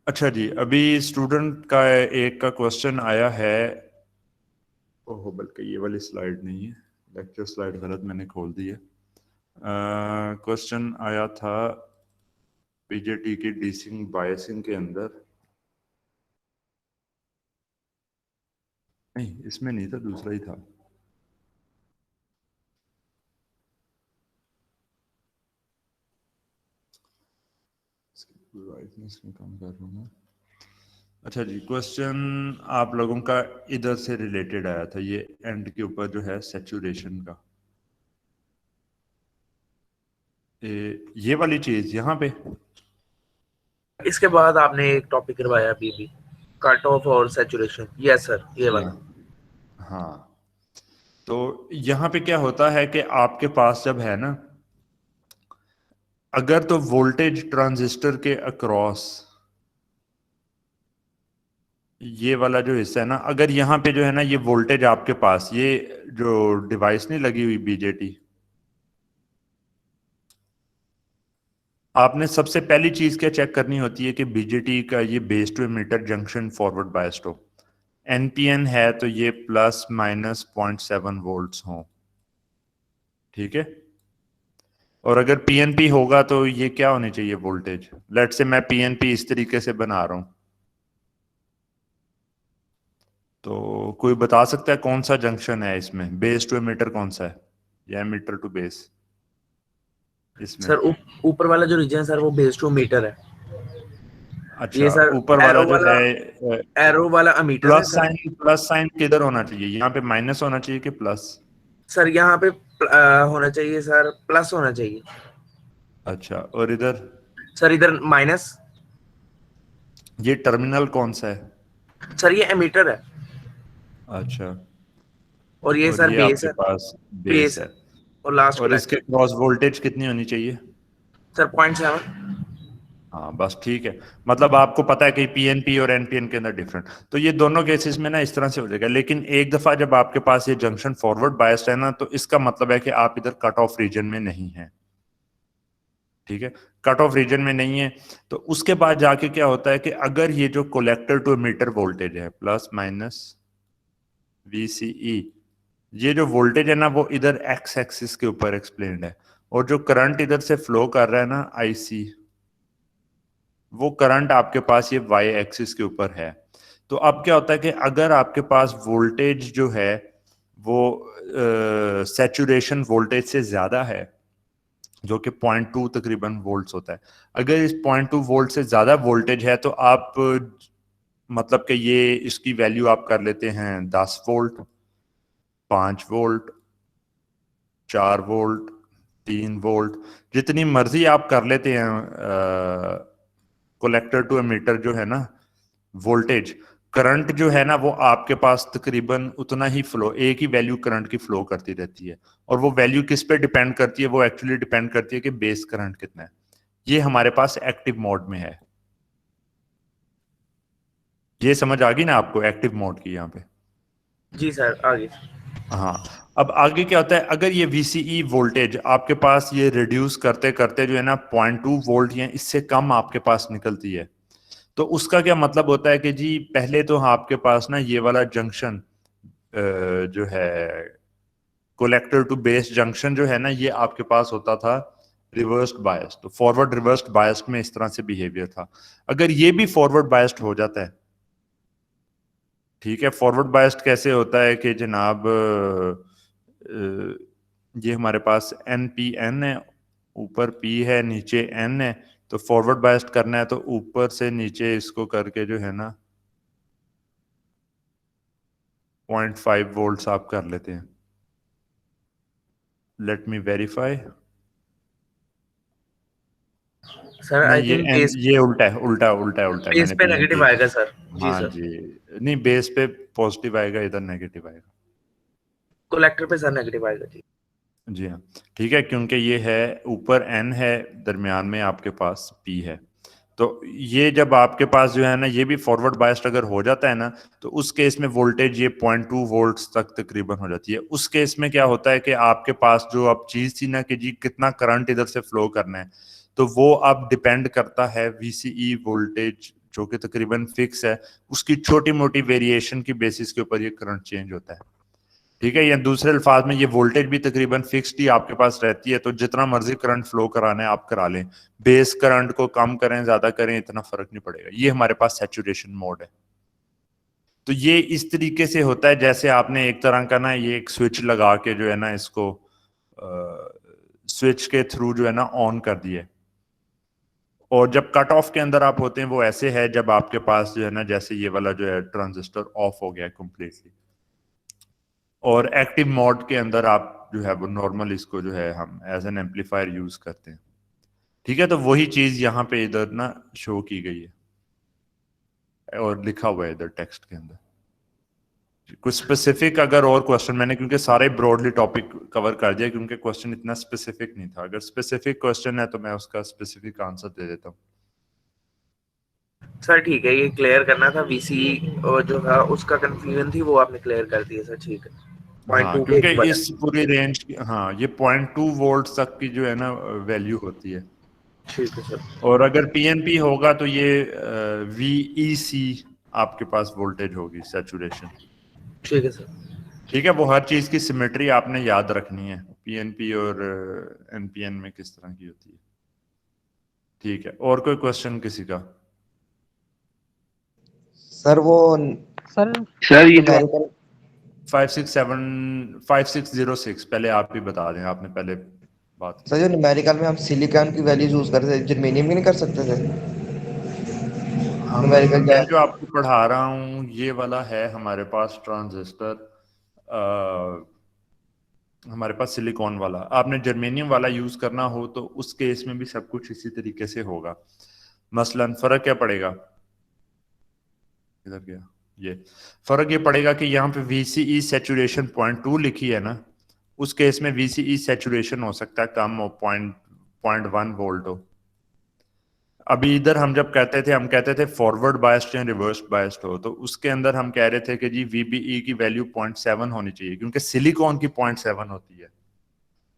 अच्छा जी, अभी स्टूडेंट का एक का क्वेश्चन आया है। ओहो, बल्कि ये वाली स्लाइड नहीं है, लेक्चर स्लाइड गलत मैंने खोल दी है। क्वेश्चन आया था बीजेटी की डीसिंग बायसिंग के अंदर, नहीं इसमें नहीं था, दूसरा ही था। ब्राइटनेस में कम कर रहा हूँ। अच्छा जी, क्वेश्चन आप लोगों का इधर से रिलेटेड आया था, ये एंड के ऊपर जो है सैचुरेशन का, ये वाली चीज यहाँ पे। इसके बाद आपने एक टॉपिक करवाया बीबी, कट ऑफ और सैचुरेशन। यस सर, ये जी वाला। हाँ। हाँ, तो यहाँ पे क्या होता है कि आपके पास जब है ना, अगर तो वोल्टेज ट्रांजिस्टर के अक्रॉस ये वाला जो हिस्सा है ना, अगर यहाँ पे जो है ना ये वोल्टेज आपके पास, ये जो डिवाइस नहीं लगी हुई बीजेटी, आपने सबसे पहली चीज क्या चेक करनी होती है कि बीजेटी का ये base to emitter junction forward biased हो। एनपीएन है तो ये प्लस माइनस 0.7 वोल्ट्स हो, ठीक है। और अगर पीएनपी होगा तो ये क्या होनी चाहिए वोल्टेज। लेट से मैं पीएनपी इस तरीके से बना रहा हूं, तो कोई बता सकता है कौन सा जंक्शन है इसमें, बेस टू एमिटर कौन सा है या एमिटर टू बेस इसमें। सर ऊपर वाला जो रीजन है सर वो बेस टू मीटर है। अच्छा, ये सर ऊपर वाला जो है एरो वाला अमीटर है plus sir. Sign, plus sign किधर होना चाहिए, यहाँ पे माइनस होना चाहिए कि प्लस। सर यहाँ पे होना चाहिए सर, प्लस होना चाहिए। अच्छा, और इधर सर इधर माइनस। ये टर्मिनल कौन सा है। सर ये एमीटर है। अच्छा, और ये और सर ये बेस आपके है। पास बेस बेस है। है और लास्ट और इसके कलेक्टर। क्रॉस वोल्टेज कितनी होनी चाहिए। सर 0.7। हाँ बस ठीक है, मतलब आपको पता है कि पीएनपी और एनपीएन के अंदर डिफरेंट, तो ये दोनों केसेस में ना इस तरह से हो जाएगा। लेकिन एक दफा जब आपके पास ये जंक्शन फॉरवर्ड बायस्ड है ना, तो इसका मतलब है कि आप इधर कट ऑफ रीजन में नहीं है, ठीक है। कट ऑफ रीजन में नहीं है, तो उसके बाद जाके क्या होता है कि अगर ये जो कोलेक्टर टू मीटर वोल्टेज है प्लस माइनस वीसीई, ये जो वोल्टेज है ना वो इधर एक्स एक्सिस के ऊपर एक्सप्लेन्ड है, और जो करंट इधर से फ्लो कर रहा है ना आईसी, वो करंट आपके पास ये वाई एक्सिस के ऊपर है। तो अब क्या होता है कि अगर आपके पास वोल्टेज जो है वो सैचुरेशन वोल्टेज से ज्यादा है, जो कि 0.2 तकरीबन वोल्ट्स होता है, अगर इस 0.2 वोल्ट से ज्यादा वोल्टेज है तो आप मतलब कि ये इसकी वैल्यू आप कर लेते हैं 10 वोल्ट, 5 वोल्ट, 4 वोल्ट, 3 वोल्ट, जितनी मर्जी आप कर लेते हैं कोलेक्टर टू एमीटर जो है ना वोल्टेज। करंट जो है ना वो आपके पास तकरीबन उतना ही फ्लो, एक ही वैल्यू करंट की फ्लो करती रहती है, और वो वैल्यू किस पे डिपेंड करती है, वो एक्चुअली डिपेंड करती है कि बेस करंट कितना है। ये हमारे पास एक्टिव मोड में है। ये समझ आ गई ना आपको एक्टिव मोड की यहाँ पे। जी सर, आगे। हाँ, अब आगे क्या होता है, अगर ये VCE वोल्टेज आपके पास ये रिड्यूस करते करते जो है ना 0.2 वोल्ट या इससे कम आपके पास निकलती है, तो उसका क्या मतलब होता है कि जी पहले तो आपके पास ना ये वाला जंक्शन जो है कोलेक्टर टू बेस जंक्शन जो है ना, ये आपके पास होता था रिवर्स्ड बायस्ड, तो फॉरवर्ड रिवर्स्ड बायस्ड में इस तरह से बिहेवियर था। अगर ये भी फॉरवर्ड बायस्ड हो जाता है, ठीक है, फॉरवर्ड बायस्ड कैसे होता है कि जनाब ये हमारे पास एन पी एन है, ऊपर पी है नीचे एन है, तो फॉरवर्ड बायस्ड करना है तो ऊपर से नीचे इसको करके जो है ना 0.5 वोल्ट्स आप कर लेते हैं। Let me verify. सर नहीं आई ये थिंक एन, बेस ये उल्टा है, उल्टा उल्टा है, उल्टा है, बेस मैंने पे पीएनपी। नेगेटिव आएगा सर। जी हाँ सर। जी, नहीं बेस पे पॉजिटिव आएगा, इधर नेगेटिव आएगा। कोलेक्टर पे सर नेगेटिव आएगा। जी। जी हाँ, ठीक है, क्योंकि ये है ऊपर एन है, दरमियान में आपके पास पी है, तो ये जब आपके पास जो है ना ये भी फॉरवर्ड बायस्ड अगर हो जाता है ना, तो उस केस में वोल्टेज ये 0.2 वोल्ट्स तक तकरीबन हो जाती है। उस केस में क्या होता है कि आपके पास जो अब चीज थी ना कि जी कितना करंट इधर से फ्लो करना है, तो वो अब डिपेंड करता है VCE वोल्टेज जो कि तकरीबन फिक्स है, उसकी छोटी मोटी वेरिएशन की बेसिस के ऊपर ये करंट चेंज होता है। ठीक है, या दूसरे अल्फाज में ये वोल्टेज भी तकरीबन फिक्स्ड ही आपके पास रहती है, तो जितना मर्जी करंट फ्लो कराना है आप करा लें, बेस करंट को कम करें ज्यादा करें इतना फर्क नहीं पड़ेगा। ये हमारे पास सैचुरेशन मोड है। तो ये इस तरीके से होता है जैसे आपने एक तरह का ना ये एक स्विच लगा के जो है ना इसको स्विच के थ्रू जो है ना ऑन कर दिए, और जब कट ऑफ के अंदर आप होते हैं वो ऐसे है जब आपके पास जो है ना जैसे ये वाला जो है ट्रांजिस्टर ऑफ हो गया कंप्लीटली, और एक्टिव मोड के अंदर आप जो है वो नॉर्मल इसको जो है हम एज एन एम्पलीफायर यूज करते हैं। ठीक है, तो वही चीज यहाँ पे इधर ना शो की गई है और लिखा हुआ है इधर टेक्स्ट के अंदर। कुछ स्पेसिफिक अगर और क्वेश्चन, मैंने क्योंकि सारे ब्रॉडली टॉपिक कवर कर दिया क्योंकि क्वेश्चन इतना स्पेसिफिक नहीं था, अगर स्पेसिफिक क्वेश्चन है तो मैं उसका स्पेसिफिक आंसर दे देता हूँ। सर ठीक है, ये क्लियर करना था वीसी और जो था उसका कंफ्यूजन थी वो आपने क्लियर कर दिया सर, ठीक है। पॉइंट हाँ, 2 के क्योंकि ऊपर है। इस पूरी रेंज की, हाँ ये 0.2 वोल्ट तक की जो है ना वैल्यू होती है, ठीक है सर। और अगर पीएनपी होगा तो ये वीईसी आपके पास वोल्टेज होगी, सैचुरेशन। ठीक है सर। ठीक है, वो हर चीज की सिमेट्री आपने याद रखनी है, पीएनपी और एनपीएन में किस तरह की होती है। ठीक है, और कोई क्वेश्चन किसी का? सर वो सर सर ये जो न्यूमेरिकल 5606 पहले आप ही बता दें, आपने पहले बात की। सर जो न्यूमेरिकल में हम सिलिकॉन की वैल्यूज यूज करते थे, जर्मेनियम की नहीं कर सकते थे हम न्यूमेरिकल मैं क्या? जो आपको पढ़ा रहा हूँ ये वाला है हमारे पास ट्रांजिस्टर, हमारे पास सिलिकॉन वाला। आपने जर्मेनियम वाला यूज करना हो तो उस केस में भी सब कुछ इसी तरीके से होगा। मसलन फर्क क्या पड़ेगा, इधर गया, ये फर्क ये पड़ेगा कि यहाँ पे VCE सैचुरेशन 0.2 लिखी है ना, उस केस में VCE सैचुरेशन हो सकता है कम हो, 0.1 वोल्ट हो। अभी इधर हम जब कहते थे, हम कहते थे फॉरवर्ड बायस्ड या रिवर्स बायस्ड हो, तो उसके अंदर हम कह रहे थे कि जी VBE की वैल्यू 0.7 होनी चाहिए क्योंकि सिलिकॉन की 0.7 होती है।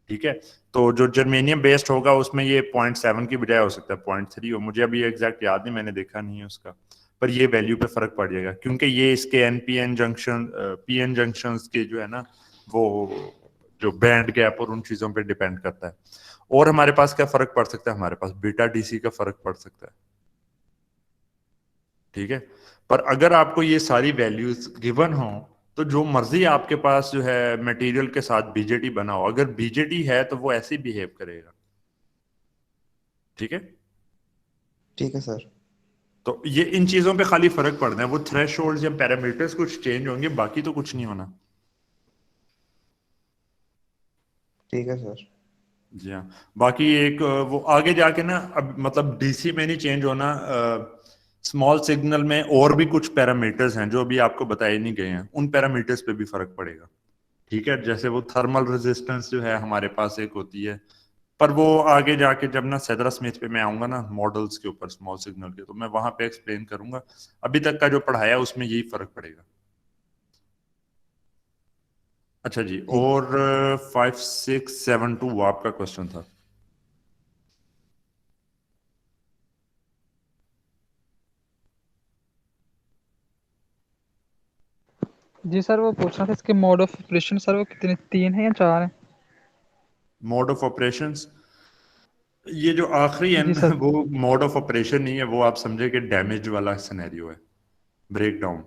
ठीक है, तो जो जर्मेनियम बेस्ड होगा उसमें ये 0.7 की बजाय हो सकता है 0.3 हो, मुझे अभी एग्जैक्ट याद नहीं, मैंने देखा नहीं है उसका, पर ये वैल्यू पे फर्क पड़ जाएगा क्योंकि ये इसके एनपीएन जंक्शन पीएन जंक्शंस के जो है ना वो जो बैंड गैप और उन चीजों पे डिपेंड करता है। और हमारे पास क्या फर्क पड़ सकता है, हमारे पास बीटा डीसी का फर्क पड़ सकता है। ठीक है, पर अगर आपको ये सारी वैल्यूज गिवन हो तो जो मर्जी आपके पास जो है मटेरियल के साथ बीजेटी बना हो, अगर बीजेटी है तो वो ऐसे ही बिहेव करेगा। ठीक है, ठीक है सर। तो ये इन चीजों पे खाली फर्क पड़ना है, वो थ्रेशोल्ड्स या पैरामीटर्स कुछ चेंज होंगे, बाकी तो कुछ नहीं होना। ठीक है सर। जी हाँ, बाकी एक वो आगे जाके ना अब मतलब डीसी में नहीं चेंज होना, स्मॉल सिग्नल में और भी कुछ पैरामीटर्स हैं जो अभी आपको बताए नहीं गए हैं, उन पैरामीटर्स पे भी फर्क पड़ेगा। ठीक है, जैसे वो थर्मल रेजिस्टेंस जो है हमारे पास एक होती है, पर वो आगे जाके जब ना सेदरा स्मिथ पे मैं आऊंगा ना मॉडल्स के ऊपर स्मॉल सिग्नल के, तो मैं वहां पे एक्सप्लेन करूंगा। अभी तक का जो पढ़ाया उसमें यही फर्क पड़ेगा। अच्छा जी, ठीक। और 5672 आपका क्वेश्चन था। जी सर, वो पूछना था इसके मोड ऑफ ऑपरेशन सर, वो कितने, 3 है या 4 है? मोड ऑफ ऑपरेशंस, ये जो आखिरी है जी ना सर। वो मोड ऑफ ऑपरेशन नहीं है, वो आप समझे कि डैमेज वाला सिनेरियो है, ब्रेक डाउन।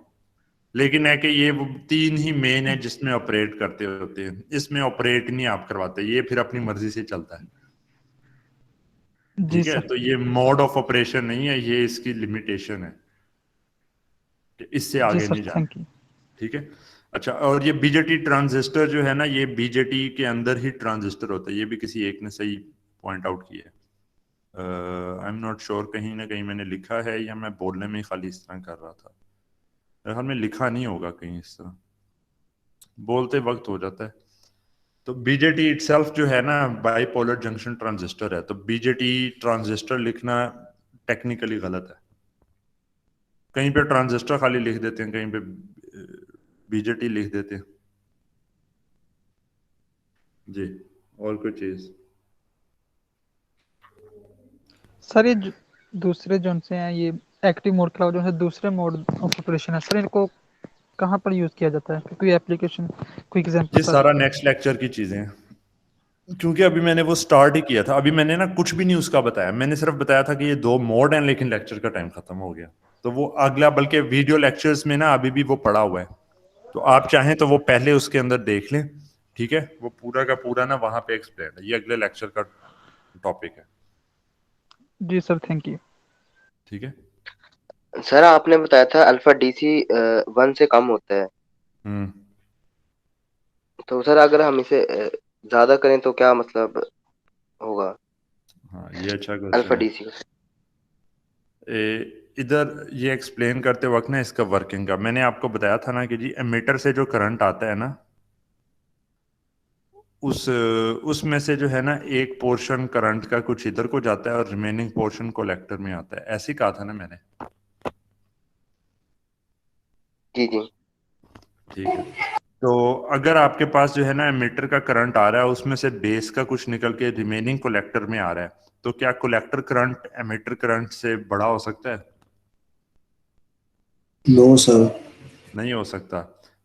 लेकिन है कि ये वो 3 ही मेन है जिसमें ऑपरेट करते होते हैं, इसमें ऑपरेट नहीं आप करवाते, ये फिर अपनी मर्जी से चलता है। जी ठीक है, सर। तो ये मोड ऑफ ऑपरेशन नहीं है, ये इसकी लिमिटेशन है कि इससे जी आगे सर, नहीं जाना। Thank you. ठीक है, अच्छा, और ये बीजेटी ट्रांजिस्टर जो है ना, ये बीजेटी के अंदर ही ट्रांजिस्टर होता है, ये भी किसी एक ने सही पॉइंट आउट किया है। आई एम नॉट श्योर, कहीं ना कहीं मैंने लिखा है या मैं बोलने में ही खाली इस तरह कर रहा था, मेरे ख्याल में लिखा नहीं होगा कहीं इस तरह, बोलते वक्त हो जाता है। तो बीजेटी इटसेल्फ जो है ना बाइपोलर जंक्शन ट्रांजिस्टर है, तो बीजेटी ट्रांजिस्टर लिखना टेक्निकली गलत है, कहीं पे ट्रांजिस्टर खाली लिख देते हैं, कहीं पे बीजेटी लिख देते हैं। जी, और कोई चीज? सर ये दूसरे जोन से हैं, ये एक्टिव मोड के अलावा जो है दूसरे मोड ऑफ ऑपरेशन है सर, इनको कहाँ पर यूज किया जाता है? कोई एप्लीकेशन, कोई एग्जांपल ये सर? सारा नेक्स्ट लेक्चर की चीजें हैं, क्योंकि अभी मैंने वो स्टार्ट ही किया था। अभी मैंने ना कुछ भी नहीं उसका बताया, मैंने सिर्फ बताया था कि ये 2 मोड हैं, लेकिन लेक्चर का टाइम खत्म हो गया। तो वो अगला, बल्कि वीडियो लेक्चर्स में ना अभी भी वो पड़ा हुआ है, तो आप चाहें तो वो पहले उसके अंदर देख लें, ठीक है? वो पूरा का पूरा ना वहां पे एक्सप्लेन है, ये अगले लेक्चर का टॉपिक है, जी सर, थैंक यू। ठीक है? सर आपने बताया था अल्फा डीसी 1 से कम होता है, हम्म। तो सर अगर हम इसे ज्यादा करें तो क्या मतलब होगा हाँ, ये अच्छा अल्फा क्वेश्चन है। डीसी का? इधर ये एक्सप्लेन करते वक्त ना इसका वर्किंग का मैंने आपको बताया था ना कि जी एमीटर से जो करंट आता है ना, उसमें से जो है ना एक पोर्शन करंट का कुछ इधर को जाता है और रिमेनिंग पोर्शन कलेक्टर में आता है, ऐसे ही कहा था ना मैंने, जी जी। ठीक है? तो अगर आपके पास जो है ना एमीटर का करंट आ रहा है, उसमें से बेस का कुछ निकल के रिमेनिंग कलेक्टर में आ रहा है, तो क्या कलेक्टर करंट एमीटर करंट से बड़ा हो सकता है? No sir. नहीं हो सकता।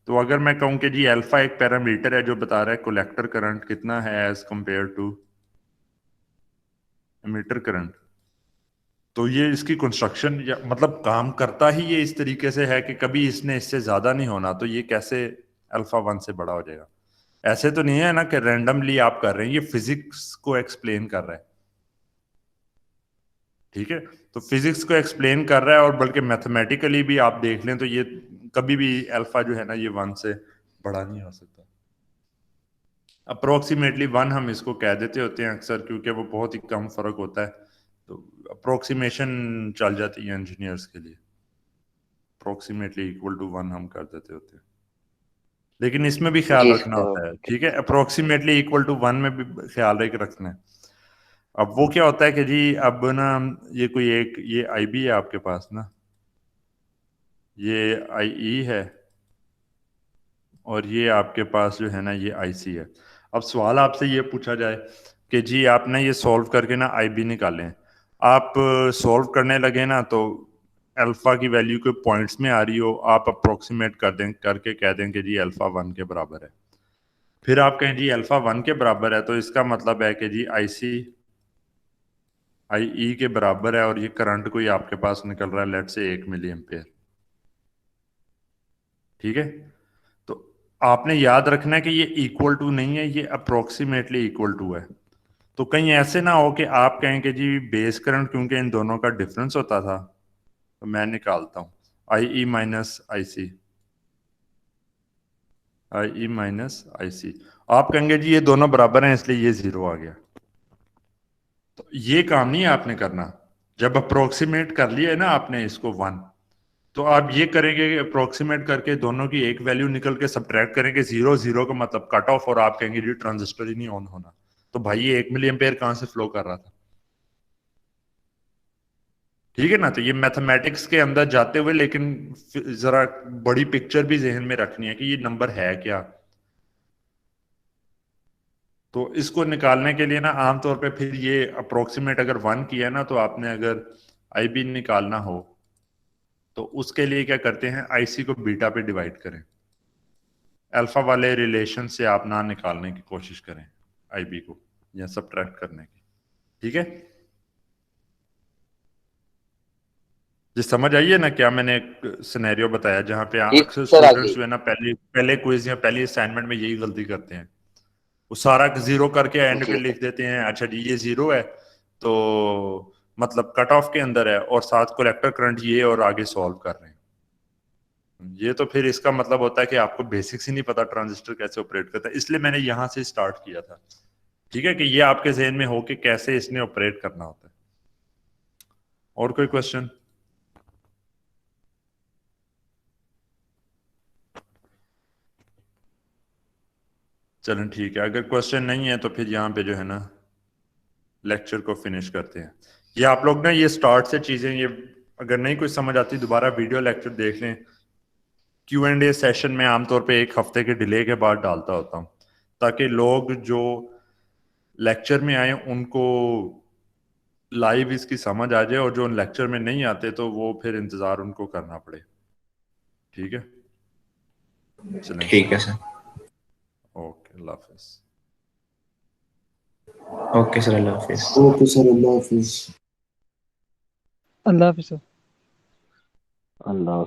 तो अगर मैं कहूं कि जी अल्फा एक पैरामीटर है जो बता रहा है कलेक्टर करंट कितना है as compared to emitter current, तो ये इसकी कंस्ट्रक्शन या मतलब काम करता ही ये इस तरीके से है कि कभी इसने इससे ज्यादा नहीं होना, तो ये कैसे अल्फा 1 से बड़ा हो जाएगा? ऐसे तो नहीं है ना कि रैंडमली आप कर रहे हैं, ये फिजिक्स को एक्सप्लेन कर रहा है, ठीक है? तो फिजिक्स को एक्सप्लेन कर रहा है, और बल्कि मैथमेटिकली भी आप देख लें तो ये कभी भी अल्फा जो है ना ये 1 से बड़ा नहीं हो सकता। अप्रोक्सीमेटली 1 हम इसको कह देते होते हैं अक्सर, क्योंकि वो बहुत ही कम फर्क होता है, तो अप्रोक्सीमेशन चल जाती है इंजीनियर्स के लिए, अप्रोक्सीमेटली इक्वल टू 1 हम कर देते होते हैं, लेकिन इसमें भी ख्याल जी रखना सर। होता है, ठीक है? अप्रोक्सीमेटली इक्वल टू 1 में भी ख्याल रखना है। अब वो क्या होता है कि जी अब ना ये कोई एक, ये आई बी है आपके पास ना, ये आई ई है, और ये आपके पास जो है ना ये आई सी है। अब सवाल आपसे ये पूछा जाए कि जी आप ना ये सॉल्व करके ना आई बी निकालें, आप सॉल्व करने लगे ना तो अल्फा की वैल्यू कोई पॉइंट्स में आ रही हो, आप अप्रोक्सीमेट कर दें, करके कह दें कि जी अल्फा 1 के बराबर है, फिर आप कहें जी अल्फा 1 के बराबर है, तो इसका मतलब है कि जी आई सी आई ई के बराबर है, और ये करंट कोई आपके पास निकल रहा है लेट से 1 मिली एम्पेयर, ठीक है? तो आपने याद रखना है कि ये इक्वल टू नहीं है, ये अप्रोक्सीमेटली इक्वल टू है। तो कहीं ऐसे ना हो कि आप कहें कि जी बेस करंट क्योंकि इन दोनों का डिफरेंस होता था, तो मैं निकालता हूं आई ई माइनस आई सी, आई ई माइनस आई सी, आप कहेंगे जी ये दोनों बराबर हैं इसलिए ये 0 आ गया। तो ये काम नहीं आपने करना, जब अप्रोक्सीमेट कर लिया है ना आपने इसको 1, तो आप ये करेंगे कि अप्रोक्सीमेट करके दोनों की एक वैल्यू निकल के सब्ट्रैक्ट करेंगे, 0 0 का मतलब कट ऑफ, और आप कहेंगे जी ट्रांजिस्टर ही नहीं ऑन होना, तो भाई ये 1 मिली एम्पेयर कहां से फ्लो कर रहा था? ठीक है ना? तो ये मैथमेटिक्स के अंदर जाते हुए, लेकिन जरा बड़ी पिक्चर भी जहन में रखनी है कि ये नंबर है क्या। तो इसको निकालने के लिए ना आमतौर पे फिर ये अप्रोक्सीमेट अगर 1 किया ना, तो आपने अगर आई बी निकालना हो तो उसके लिए क्या करते हैं, आईसी को बीटा पे डिवाइड करें, अल्फा वाले रिलेशन से आप ना निकालने की कोशिश करें आईबी को, या सब्ट्रैक्ट करने की, ठीक है? जी समझ आइए ना, क्या मैंने एक सिनेरियो बताया जहां पे जी अक्सर सर आ स्टूडेंट्स गई। जो है ना पहले पहले क्विज या पहली असाइनमेंट में यही गलती करते हैं, वो सारा 0 करके एंड पे जी लिख देते हैं, अच्छा जी ये 0 है तो मतलब कट ऑफ के अंदर है, और साथ कलेक्टर करंट ये, और आगे सॉल्व कर रहे हैं। ये तो फिर इसका मतलब होता है कि आपको बेसिक्स ही नहीं पता ट्रांजिस्टर कैसे ऑपरेट करता है, इसलिए मैंने यहां से स्टार्ट किया था, ठीक है? कि ये आपके जहन में हो कि कैसे इसने ऑपरेट करना होता है। और कोई क्वेश्चन? चलें ठीक है, अगर क्वेश्चन नहीं है तो फिर यहाँ पे जो है ना लेक्चर को फिनिश करते हैं। ये आप लोग ना ये स्टार्ट से चीजें, ये अगर नहीं कुछ समझ आती दोबारा वीडियो लेक्चर देख लें, क्यू एंड ए सेशन में आमतौर पे 1 हफ्ते के डिले के बाद डालता होता हूँ, ताकि लोग जो लेक्चर में आए उनको लाइव इसकी समझ आ जाए, और जो लेक्चर में नहीं आते तो वो फिर इंतजार उनको करना पड़े। ठीक है, चलें। ठीक है सर। ओके, अल्लाह हाफिज। ओके सर, अल्लाह हाफिज। ओके सर, अल्लाह हाफिज। अल्लाह हाफिज़ सर। अल्लाह